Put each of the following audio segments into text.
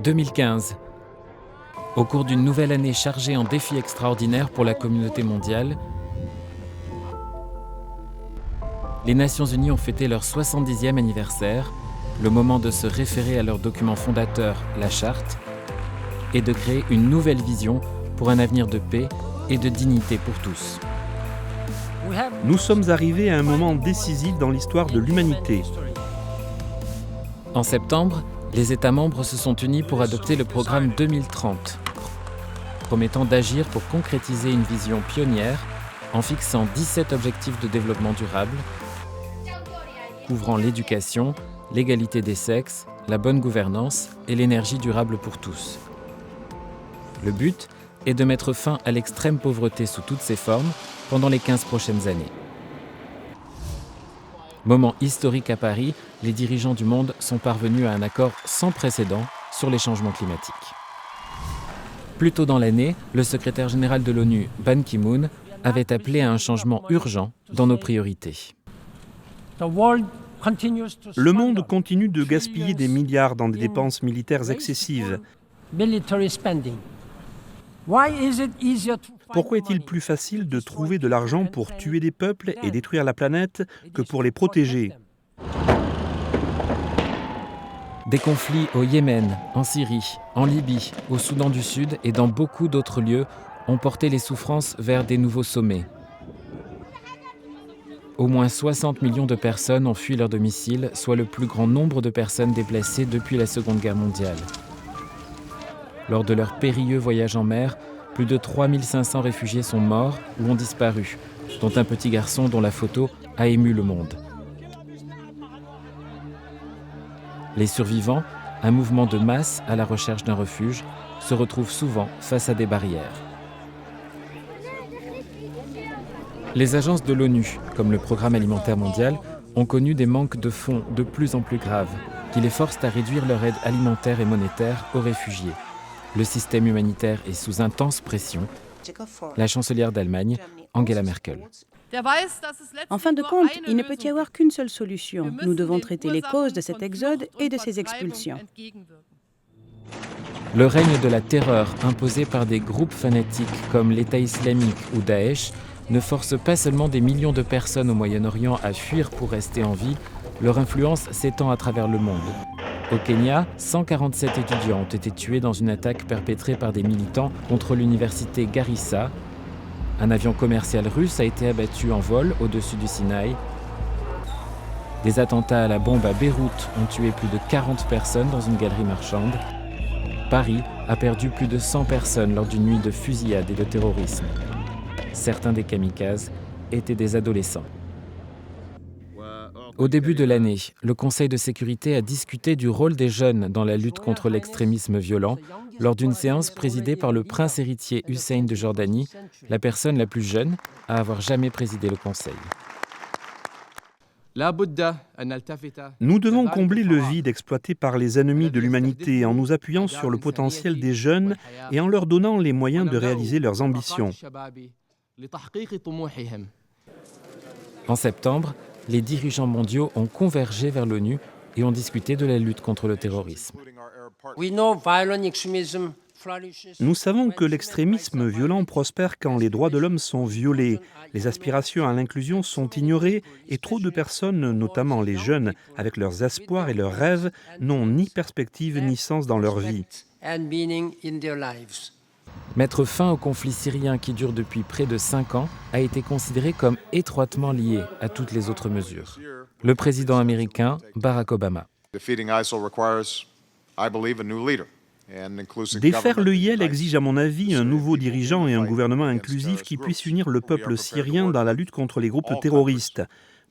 2015. Au cours d'une nouvelle année chargée en défis extraordinaires pour la communauté mondiale, les Nations Unies ont fêté leur 70e anniversaire, le moment de se référer à leur document fondateur, la Charte, et de créer une nouvelle vision pour un avenir de paix et de dignité pour tous. Nous sommes arrivés à un moment décisif dans l'histoire de l'humanité. En septembre, les États membres se sont unis pour adopter le programme 2030, promettant d'agir pour concrétiser une vision pionnière en fixant 17 objectifs de développement durable, couvrant l'éducation, l'égalité des sexes, la bonne gouvernance et l'énergie durable pour tous. Le but est de mettre fin à l'extrême pauvreté sous toutes ses formes pendant les 15 prochaines années. Moment historique à Paris, les dirigeants du monde sont parvenus à un accord sans précédent sur les changements climatiques. Plus tôt dans l'année, le secrétaire général de l'ONU, Ban Ki-moon, avait appelé à un changement urgent dans nos priorités. Le monde continue de gaspiller des milliards dans des dépenses militaires excessives. Pourquoi est-il plus facile de trouver de l'argent pour tuer des peuples et détruire la planète que pour les protéger ? Des conflits au Yémen, en Syrie, en Libye, au Soudan du Sud et dans beaucoup d'autres lieux ont porté les souffrances vers des nouveaux sommets. Au moins 60 millions de personnes ont fui leur domicile, soit le plus grand nombre de personnes déplacées depuis la Seconde Guerre mondiale. Lors de leur périlleux voyage en mer, plus de 3500 réfugiés sont morts ou ont disparu, dont un petit garçon dont la photo a ému le monde. Les survivants, un mouvement de masse à la recherche d'un refuge, se retrouvent souvent face à des barrières. Les agences de l'ONU, comme le Programme alimentaire mondial, ont connu des manques de fonds de plus en plus graves, qui les forcent à réduire leur aide alimentaire et monétaire aux réfugiés. Le système humanitaire est sous intense pression. La chancelière d'Allemagne, Angela Merkel. En fin de compte, il ne peut y avoir qu'une seule solution. Nous devons traiter les causes de cet exode et de ces expulsions. Le règne de la terreur imposé par des groupes fanatiques comme l'État islamique ou Daesh ne force pas seulement des millions de personnes au Moyen-Orient à fuir pour rester en vie, leur influence s'étend à travers le monde. Au Kenya, 147 étudiants ont été tués dans une attaque perpétrée par des militants contre l'université Garissa. Un avion commercial russe a été abattu en vol au-dessus du Sinaï. Des attentats à la bombe à Beyrouth ont tué plus de 40 personnes dans une galerie marchande. Paris a perdu plus de 100 personnes lors d'une nuit de fusillade et de terrorisme. Certains des kamikazes étaient des adolescents. Au début de l'année, le Conseil de sécurité a discuté du rôle des jeunes dans la lutte contre l'extrémisme violent lors d'une séance présidée par le prince héritier Hussein de Jordanie, la personne la plus jeune à avoir jamais présidé le Conseil. Nous devons combler le vide exploité par les ennemis de l'humanité en nous appuyant sur le potentiel des jeunes et en leur donnant les moyens de réaliser leurs ambitions. En septembre, les dirigeants mondiaux ont convergé vers l'ONU et ont discuté de la lutte contre le terrorisme. Nous savons que l'extrémisme violent prospère quand les droits de l'homme sont violés, les aspirations à l'inclusion sont ignorées et trop de personnes, notamment les jeunes, avec leurs espoirs et leurs rêves, n'ont ni perspective ni sens dans leur vie. Mettre fin au conflit syrien qui dure depuis près de 5 ans a été considéré comme étroitement lié à toutes les autres mesures. Le président américain, Barack Obama. Défaire l'IEL exige à mon avis un nouveau dirigeant et un gouvernement inclusif qui puisse unir le peuple syrien dans la lutte contre les groupes terroristes.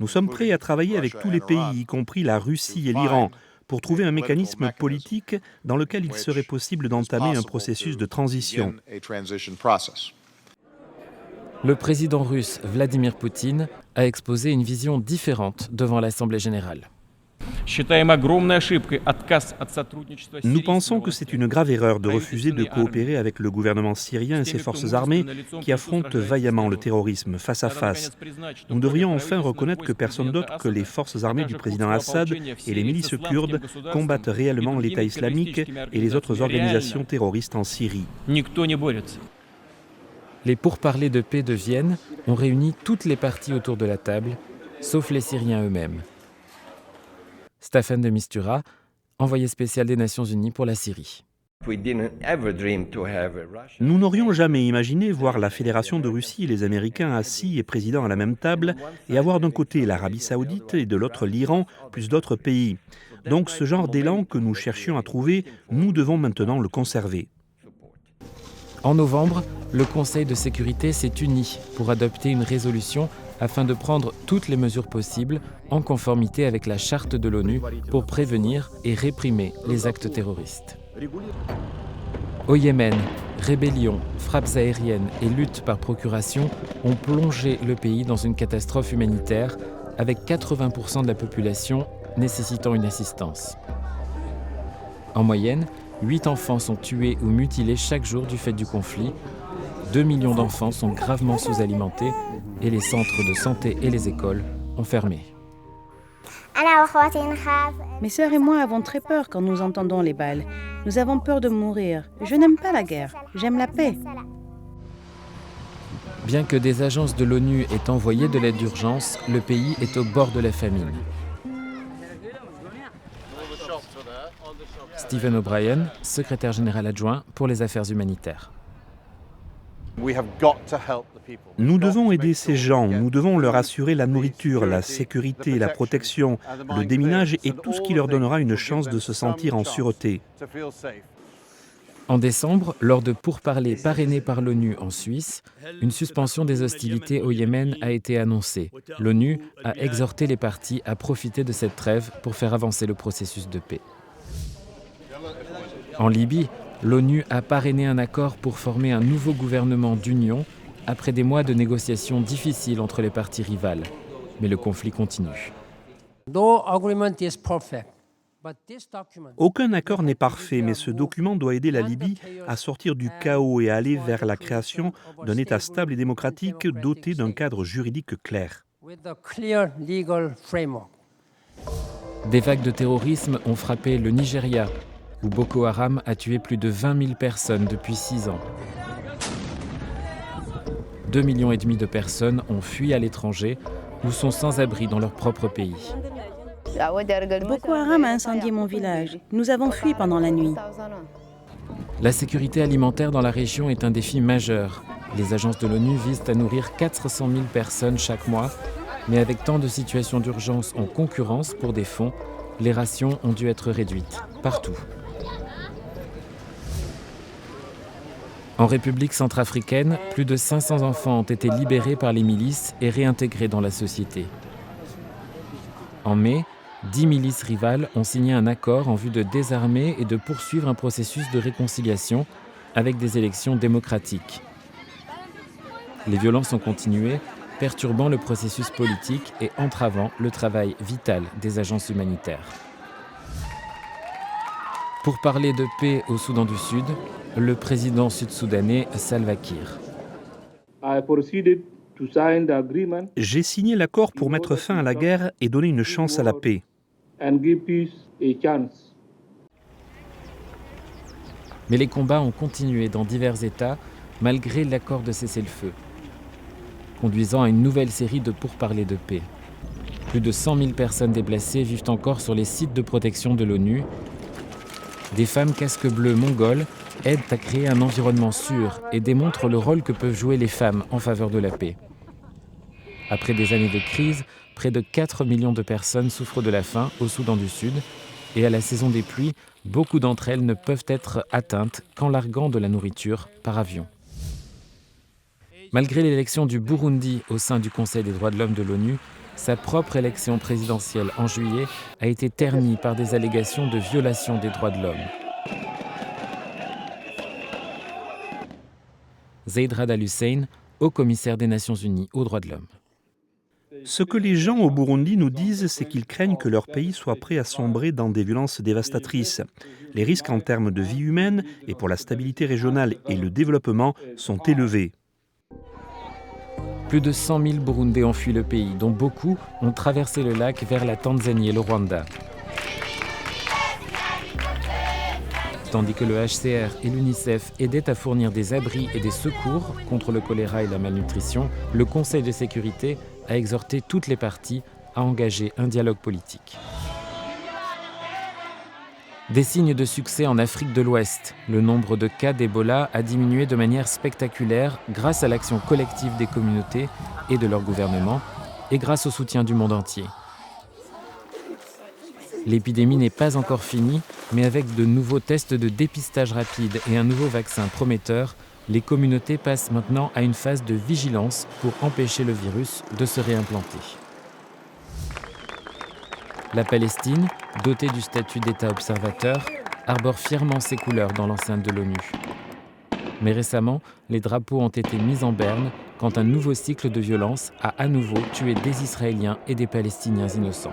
Nous sommes prêts à travailler avec tous les pays, y compris la Russie et l'Iran, pour trouver un mécanisme politique dans lequel il serait possible d'entamer un processus de transition. Le président russe Vladimir Poutine a exposé une vision différente devant l'Assemblée générale. Nous pensons que c'est une grave erreur de refuser de coopérer avec le gouvernement syrien et ses forces armées qui affrontent vaillamment le terrorisme face à face. Nous devrions enfin reconnaître que personne d'autre que les forces armées du président Assad et les milices kurdes combattent réellement l'État islamique et les autres organisations terroristes en Syrie. Les pourparlers de paix de Vienne ont réuni toutes les parties autour de la table, sauf les Syriens eux-mêmes. Staffan de Mistura, envoyé spécial des Nations Unies pour la Syrie. Nous n'aurions jamais imaginé voir la Fédération de Russie et les Américains assis et présidents à la même table et avoir d'un côté l'Arabie saoudite et de l'autre l'Iran, plus d'autres pays. Donc ce genre d'élan que nous cherchions à trouver, nous devons maintenant le conserver. En novembre, le Conseil de sécurité s'est uni pour adopter une résolution afin de prendre toutes les mesures possibles en conformité avec la charte de l'ONU pour prévenir et réprimer les actes terroristes. Au Yémen, rébellions, frappes aériennes et luttes par procuration ont plongé le pays dans une catastrophe humanitaire avec 80% de la population nécessitant une assistance. En moyenne, 8 enfants sont tués ou mutilés chaque jour du fait du conflit. 2 millions d'enfants sont gravement sous-alimentés et les centres de santé et les écoles ont fermé. Mes sœurs et moi avons très peur quand nous entendons les balles. Nous avons peur de mourir. Je n'aime pas la guerre, j'aime la paix. Bien que des agences de l'ONU aient envoyé de l'aide d'urgence, le pays est au bord de la famine. Stephen O'Brien, secrétaire général adjoint pour les affaires humanitaires. Nous devons aider ces gens, nous devons leur assurer la nourriture, la sécurité, la protection, le déminage et tout ce qui leur donnera une chance de se sentir en sûreté. En décembre, lors de pourparlers parrainés par l'ONU en Suisse, une suspension des hostilités au Yémen a été annoncée. L'ONU a exhorté les parties à profiter de cette trêve pour faire avancer le processus de paix. En Libye, l'ONU a parrainé un accord pour former un nouveau gouvernement d'union après des mois de négociations difficiles entre les parties rivales. Mais le conflit continue. Aucun accord n'est parfait, mais ce document doit aider la Libye à sortir du chaos et à aller vers la création d'un État stable et démocratique doté d'un cadre juridique clair. Des vagues de terrorisme ont frappé le Nigeria, où Boko Haram a tué plus de 20 000 personnes depuis 6 ans. 2,5 millions de personnes ont fui à l'étranger ou sont sans abri dans leur propre pays. Boko Haram a incendié mon village. Nous avons fui pendant la nuit. La sécurité alimentaire dans la région est un défi majeur. Les agences de l'ONU visent à nourrir 400 000 personnes chaque mois, mais avec tant de situations d'urgence en concurrence pour des fonds, les rations ont dû être réduites, partout. En République centrafricaine, plus de 500 enfants ont été libérés par les milices et réintégrés dans la société. En mai, 10 milices rivales ont signé un accord en vue de désarmer et de poursuivre un processus de réconciliation avec des élections démocratiques. Les violences ont continué, perturbant le processus politique et entravant le travail vital des agences humanitaires. Pour parler de paix au Soudan du Sud, le président sud-soudanais Salva Kiir. J'ai signé l'accord pour mettre fin à la guerre et donner une chance à la paix. Mais les combats ont continué dans divers États malgré l'accord de cessez-le-feu, conduisant à une nouvelle série de pourparlers de paix. Plus de 100 000 personnes déplacées vivent encore sur les sites de protection de l'ONU. Des femmes casques bleus mongoles aident à créer un environnement sûr et démontrent le rôle que peuvent jouer les femmes en faveur de la paix. Après des années de crise, près de 4 millions de personnes souffrent de la faim au Soudan du Sud et à la saison des pluies, beaucoup d'entre elles ne peuvent être atteintes qu'en larguant de la nourriture par avion. Malgré l'élection du Burundi au sein du Conseil des droits de l'homme de l'ONU, sa propre élection présidentielle en juillet a été ternie par des allégations de violation des droits de l'homme. Zeid Rad Al Hussein, haut commissaire des Nations Unies aux droits de l'homme. Ce que les gens au Burundi nous disent, c'est qu'ils craignent que leur pays soit prêt à sombrer dans des violences dévastatrices. Les risques en termes de vie humaine et pour la stabilité régionale et le développement sont élevés. Plus de 100 000 Burundais ont fui le pays, dont beaucoup ont traversé le lac vers la Tanzanie et le Rwanda. Tandis que le HCR et l'UNICEF aidaient à fournir des abris et des secours contre le choléra et la malnutrition, le Conseil de sécurité a exhorté toutes les parties à engager un dialogue politique. Des signes de succès en Afrique de l'Ouest. Le nombre de cas d'Ebola a diminué de manière spectaculaire grâce à l'action collective des communautés et de leur gouvernement et grâce au soutien du monde entier. L'épidémie n'est pas encore finie, mais avec de nouveaux tests de dépistage rapide et un nouveau vaccin prometteur, les communautés passent maintenant à une phase de vigilance pour empêcher le virus de se réimplanter. La Palestine, dotée du statut d'État observateur, arbore fièrement ses couleurs dans l'enceinte de l'ONU. Mais récemment, les drapeaux ont été mis en berne quand un nouveau cycle de violence a à nouveau tué des Israéliens et des Palestiniens innocents.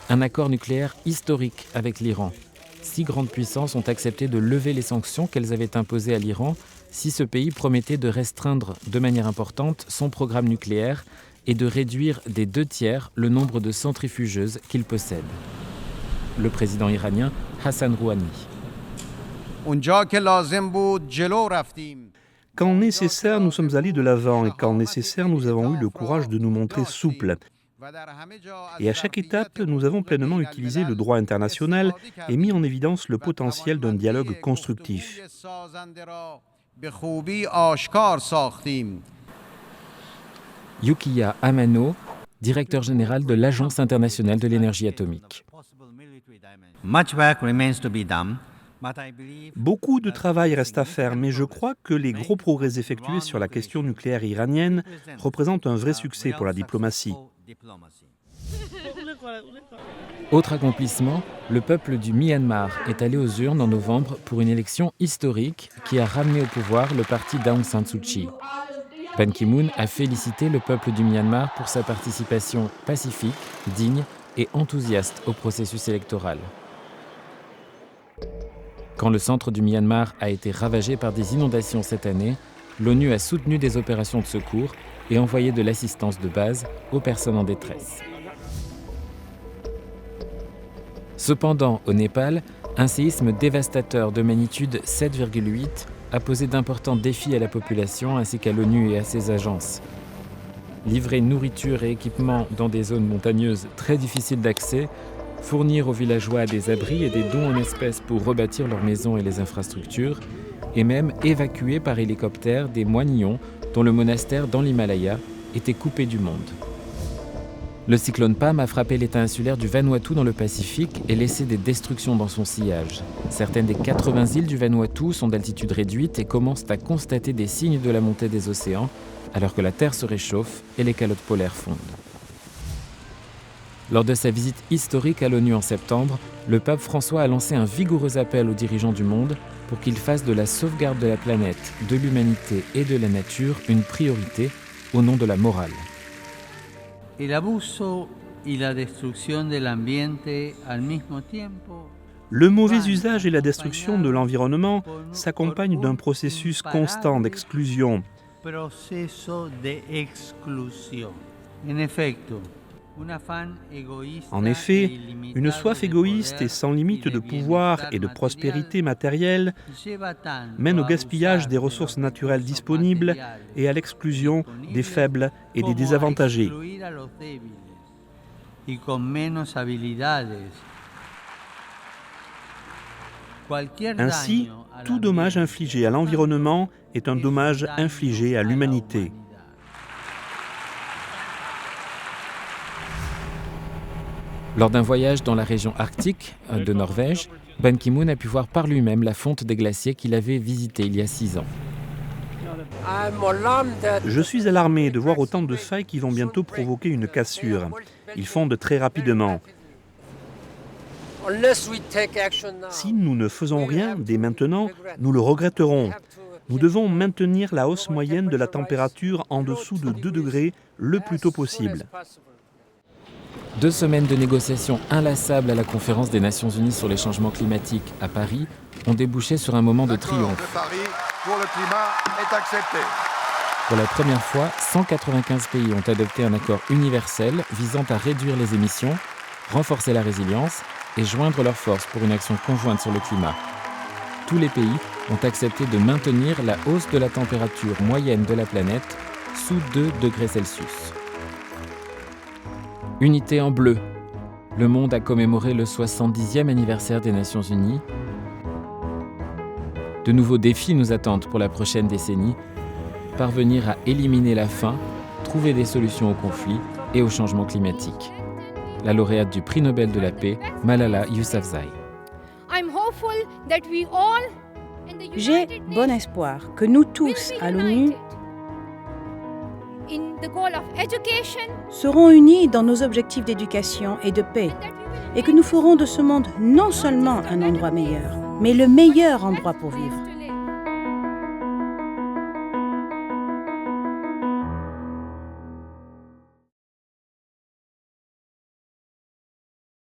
Un accord nucléaire historique avec l'Iran. 6 grandes puissances ont accepté de lever les sanctions qu'elles avaient imposées à l'Iran si ce pays promettait de restreindre de manière importante son programme nucléaire et de réduire des 2/3 le nombre de centrifugeuses qu'il possède. Le président iranien Hassan Rouhani. Quand nécessaire, nous sommes allés de l'avant et quand nécessaire, nous avons eu le courage de nous montrer souples. Et à chaque étape, nous avons pleinement utilisé le droit international et mis en évidence le potentiel d'un dialogue constructif. Yukiya Amano, directeur général de l'Agence internationale de l'énergie atomique. Beaucoup de travail reste à faire, mais je crois que les gros progrès effectués sur la question nucléaire iranienne représentent un vrai succès pour la diplomatie. Autre accomplissement, le peuple du Myanmar est allé aux urnes en novembre pour une élection historique qui a ramené au pouvoir le parti d'Aung San Suu Kyi. Ban Ki-moon a félicité le peuple du Myanmar pour sa participation pacifique, digne et enthousiaste au processus électoral. Quand le centre du Myanmar a été ravagé par des inondations cette année, l'ONU a soutenu des opérations de secours et envoyé de l'assistance de base aux personnes en détresse. Cependant, au Népal, un séisme dévastateur de magnitude 7,8 a posé d'importants défis à la population ainsi qu'à l'ONU et à ses agences. Livrer nourriture et équipements dans des zones montagneuses très difficiles d'accès, fournir aux villageois des abris et des dons en espèces pour rebâtir leurs maisons et les infrastructures, et même évacuer par hélicoptère des moignons dont le monastère dans l'Himalaya était coupé du monde. Le cyclone Pam a frappé l'état insulaire du Vanuatu dans le Pacifique et laissé des destructions dans son sillage. Certaines des 80 îles du Vanuatu sont d'altitude réduite et commencent à constater des signes de la montée des océans, alors que la Terre se réchauffe et les calottes polaires fondent. Lors de sa visite historique à l'ONU en septembre, le pape François a lancé un vigoureux appel aux dirigeants du monde pour qu'ils fassent de la sauvegarde de la planète, de l'humanité et de la nature une priorité au nom de la morale. Le mauvais usage et la destruction de l'environnement s'accompagnent d'un processus constant d'exclusion. En effet, une soif égoïste et sans limite de pouvoir et de prospérité matérielle mène au gaspillage des ressources naturelles disponibles et à l'exclusion des faibles et des désavantagés. Ainsi, tout dommage infligé à l'environnement est un dommage infligé à l'humanité. Lors d'un voyage dans la région arctique de Norvège, Ban Ki-moon a pu voir par lui-même la fonte des glaciers qu'il avait visitée il y a 6 ans. Je suis alarmé de voir autant de failles qui vont bientôt provoquer une cassure. Ils fondent très rapidement. Si nous ne faisons rien dès maintenant, nous le regretterons. Nous devons maintenir la hausse moyenne de la température en dessous de 2 degrés le plus tôt possible. 2 semaines de négociations inlassables à la conférence des Nations Unies sur les changements climatiques à Paris ont débouché sur un moment de triomphe. Pour le climat est accepté. Pour la première fois, 195 pays ont adopté un accord universel visant à réduire les émissions, renforcer la résilience et joindre leurs forces pour une action conjointe sur le climat. Tous les pays ont accepté de maintenir la hausse de la température moyenne de la planète sous 2 degrés Celsius. Unité en bleu. Le monde a commémoré le 70e anniversaire des Nations Unies. De nouveaux défis nous attendent pour la prochaine décennie. Parvenir à éliminer la faim, trouver des solutions aux conflits et au changement climatique. La lauréate du prix Nobel de la paix, Malala Yousafzai. J'ai bon espoir que nous tous, à l'ONU, serons unis dans nos objectifs d'éducation et de paix, et que nous ferons de ce monde non seulement un endroit meilleur, mais le meilleur endroit pour vivre.